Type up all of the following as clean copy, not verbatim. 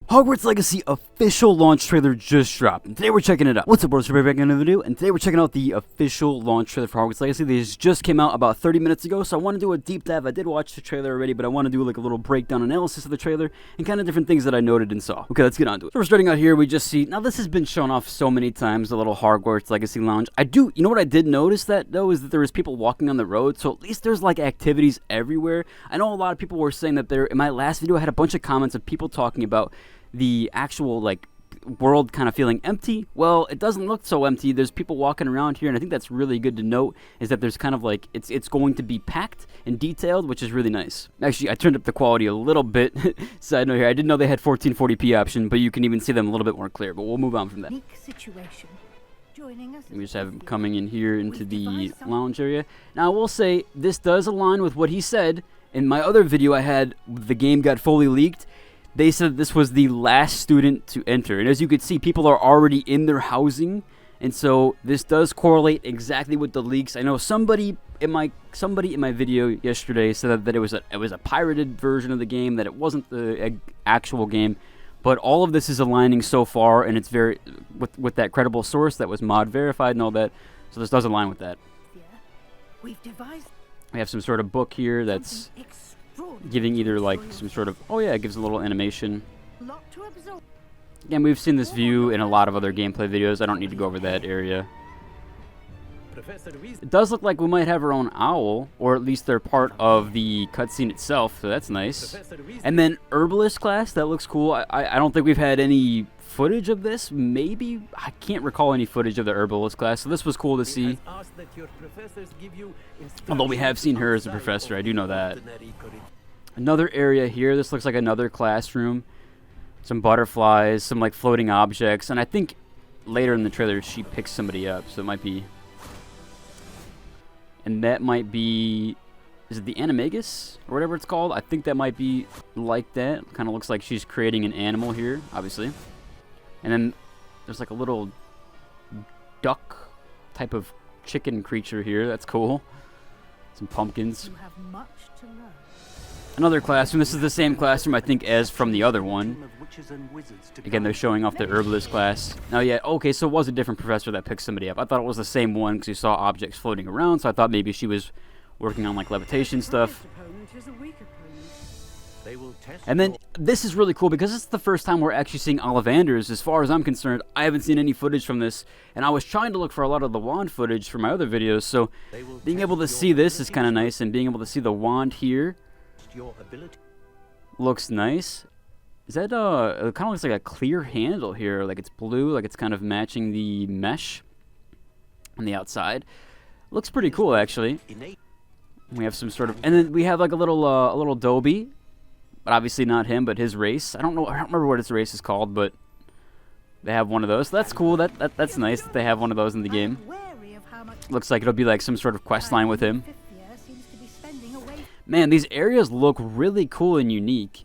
Hogwarts Legacy official launch trailer just dropped, and today we're checking it out. What's up, bros? We're back in another video, and today we're checking out the official launch trailer for Hogwarts Legacy. This just came out about 30 minutes ago, so I want to do a deep dive. I did watch the trailer already, but I want to do like a little breakdown analysis of the trailer and kind of different things that I noted and saw. Okay, let's get on to it. So we're starting out here. We just see, now this has been shown off so many times, the little Hogwarts Legacy lounge. You know what I did notice that though, is that there was people walking on the road, so at least there's like activities everywhere. I know a lot of people were saying that in my last video, I had a bunch of comments of people talking about the actual like world kind of feeling empty. Well, it doesn't look so empty. There's people walking around here, and I think that's really good to note, is that there's kind of like it's going to be packed and detailed, which is really nice. Actually, I turned up the quality a little bit. Side note here, I didn't know they had 1440p option, but you can even see them a little bit more clear, but we'll move on from that. We just have him coming in here into the lounge area. Now I will say this does align with what he said in my other video I had. The game got fully leaked. They said this was the last student to enter, and as you can see, people are already in their housing, and so this does correlate exactly with the leaks. I know somebody in my video yesterday said that it was a pirated version of the game, that it wasn't the actual game, but all of this is aligning so far, and it's very with that credible source that was mod verified and all that. So this does align with that. We have some sort of book here that's giving either like some sort of, oh yeah, it gives a little animation. Again, we've seen this view in a lot of other gameplay videos. I don't need to go over that area. It does look like we might have our own owl, or at least they're part of the cutscene itself, so that's nice. And then herbalist class, that looks cool. I don't think we've had any footage of this. Maybe I can't recall any footage of the herbalist class, so this was cool to see. Although we have seen her as a professor, I do know that. Another area here, this looks like another classroom. Some butterflies, some like floating objects, and I think later in the trailer she picks somebody up, so it might be, and that might be, is it the animagus or whatever it's called? I think that might be like that. Kind of looks like she's creating an animal here, obviously. And then there's like a little duck type of chicken creature here. That's cool. Some pumpkins. You have much to learn. Another classroom. This is the same classroom, I think, as from the other one. Again, they're showing off the herbalist class. Now, yeah, okay, so it was a different professor that picked somebody up. I thought it was the same one because you saw objects floating around, so I thought maybe she was working on like levitation stuff. And then this is really cool because it's the first time we're actually seeing Ollivanders. As far as I'm concerned, I haven't seen any footage from this, and I was trying to look for a lot of the wand footage for my other videos, so being able to see this is kind of nice, and being able to see the wand here looks nice. Is that it kind of looks like a clear handle here, like it's blue, like it's kind of matching the mesh on the outside. Looks pretty cool, actually. We have some sort of, and then we have like a little Dobby, but obviously not him, but his race. I don't remember what his race is called, but they have one of those. So that's cool. That's nice that they have one of those in the game. Looks like it'll be like some sort of quest line with him. Man, these areas look really cool and unique.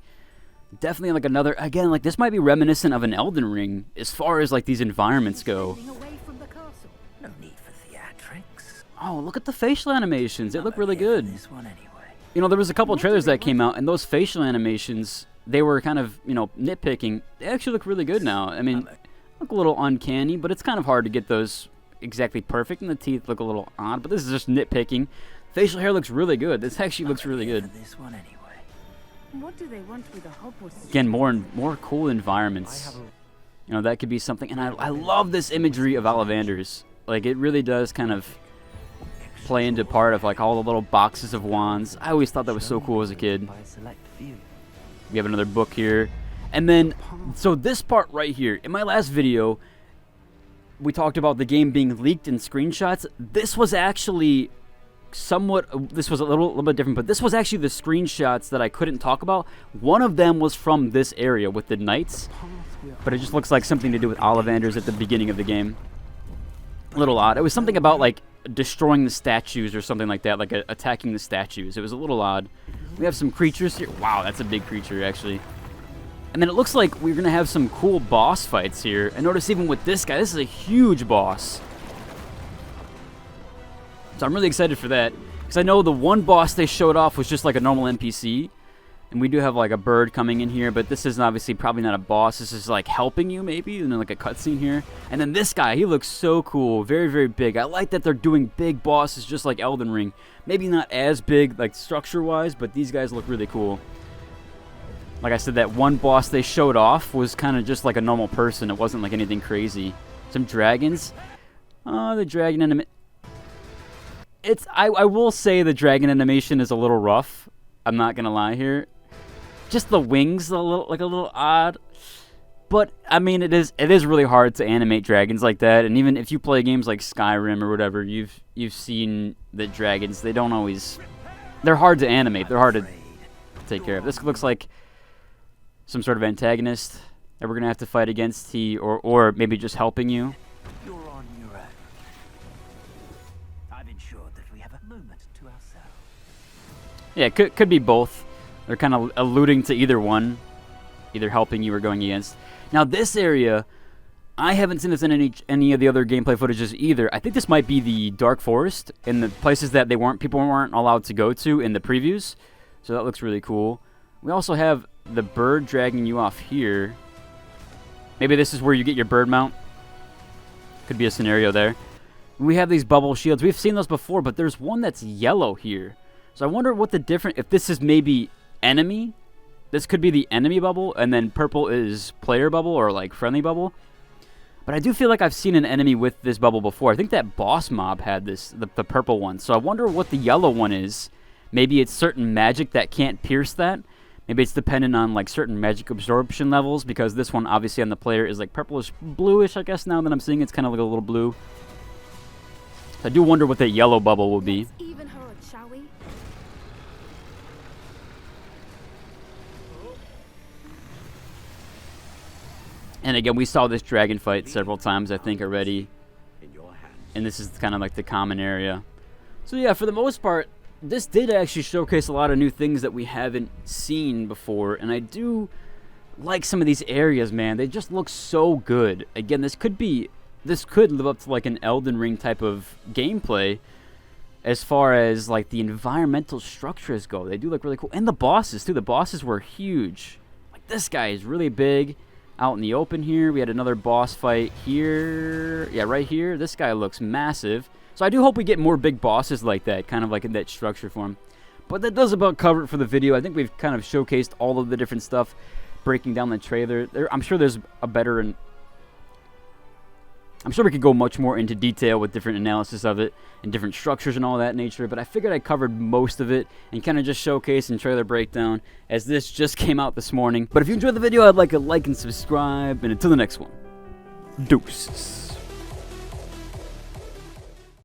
Definitely like another, again, like this might be reminiscent of an Elden Ring as far as like these environments go. No need for theatrics. Oh, look at the facial animations. They look really good. You know, there was a couple of trailers that came out, and those facial animations, they were kind of, you know, nitpicking. They actually look really good now. I mean, look a little uncanny, but it's kind of hard to get those exactly perfect, and the teeth look a little odd, but this is just nitpicking. Facial hair looks really good. This actually looks really good. What do they want with the Hogwarts? Again, more cool environments. You know, that could be something. And I love this imagery of Ollivanders. Like, it really does kind of play into part of like all the little boxes of wands. I always thought that was so cool as a kid. We have another book here. And then, so this part right here, in my last video, we talked about the game being leaked in screenshots. This was actually this was a little bit different, but this was actually the screenshots that I couldn't talk about. One of them was from this area with the knights, but it just looks like something to do with Ollivanders at the beginning of the game. A little odd. It was something about like destroying the statues or something like that, like attacking the statues. It was a little odd. We have some creatures here. Wow, that's a big creature actually. And then it looks like we're gonna have some cool boss fights here. And notice even with this guy, this is a huge boss. So I'm really excited for that, because I know the one boss they showed off was just like a normal NPC, And we do have like a bird coming in here, but this is obviously probably not a boss. This is like helping you maybe, and then like a cutscene here. And then this guy, he looks so cool, very, very big. I like that they're doing big bosses just like Elden Ring. Maybe not as big like structure-wise, but these guys look really cool. Like I said, that one boss they showed off was kind of just like a normal person. It wasn't like anything crazy. Some dragons. Oh, the dragon animation. I will say the dragon animation is a little rough. I'm not gonna lie here. Just the wings a little odd. But I mean it is really hard to animate dragons like that. And even if you play games like Skyrim or whatever, you've seen the dragons, they're hard to animate. They're hard to take care of. This looks like some sort of antagonist that we're gonna have to fight against. Or maybe just helping you. You're on your own. I've ensured that we have a moment to ourselves. Yeah, could be both. They're kind of alluding to either one, either helping you or going against. Now this area, I haven't seen this in any of the other gameplay footages either. I think this might be the Dark Forest in the places that people weren't allowed to go to in the previews. So that looks really cool. We also have the bird dragging you off here. Maybe this is where you get your bird mount. Could be a scenario there. We have these bubble shields. We've seen those before, but there's one that's yellow here. So I wonder what the difference, if this is maybe enemy. This could be the enemy bubble, and then purple is player bubble or like friendly bubble. But I do feel like I've seen an enemy with this bubble before. I think that boss mob had this, the purple one. So I wonder what the yellow one is. Maybe it's certain magic that can't pierce that. Maybe it's dependent on like certain magic absorption levels, because this one obviously on the player is like purplish bluish, I guess now that I'm seeing it's kind of like a little blue. So I do wonder what that yellow bubble will be. Let's even her up, shall we? And again, we saw this dragon fight several times, I think, already. And this is kind of like the common area. So yeah, for the most part, this did actually showcase a lot of new things that we haven't seen before. And I do like some of these areas, man. They just look so good. Again, this could live up to like an Elden Ring type of gameplay as far as like the environmental structures go. They do look really cool. And the bosses, too. The bosses were huge. Like this guy is really big. Out in the open here, we had another boss fight here. Yeah, right here. This guy looks massive. So I do hope we get more big bosses like that, kind of like in that structure form. But that does about cover it for the video. I think we've kind of showcased all of the different stuff, breaking down the trailer. I'm sure there's a better and I'm sure we could go much more into detail with different analysis of it and different structures and all that nature, but I figured I covered most of it and kind of just showcase and trailer breakdown as this just came out this morning. But if you enjoyed the video, I'd like a like and subscribe, and until the next one, deuces.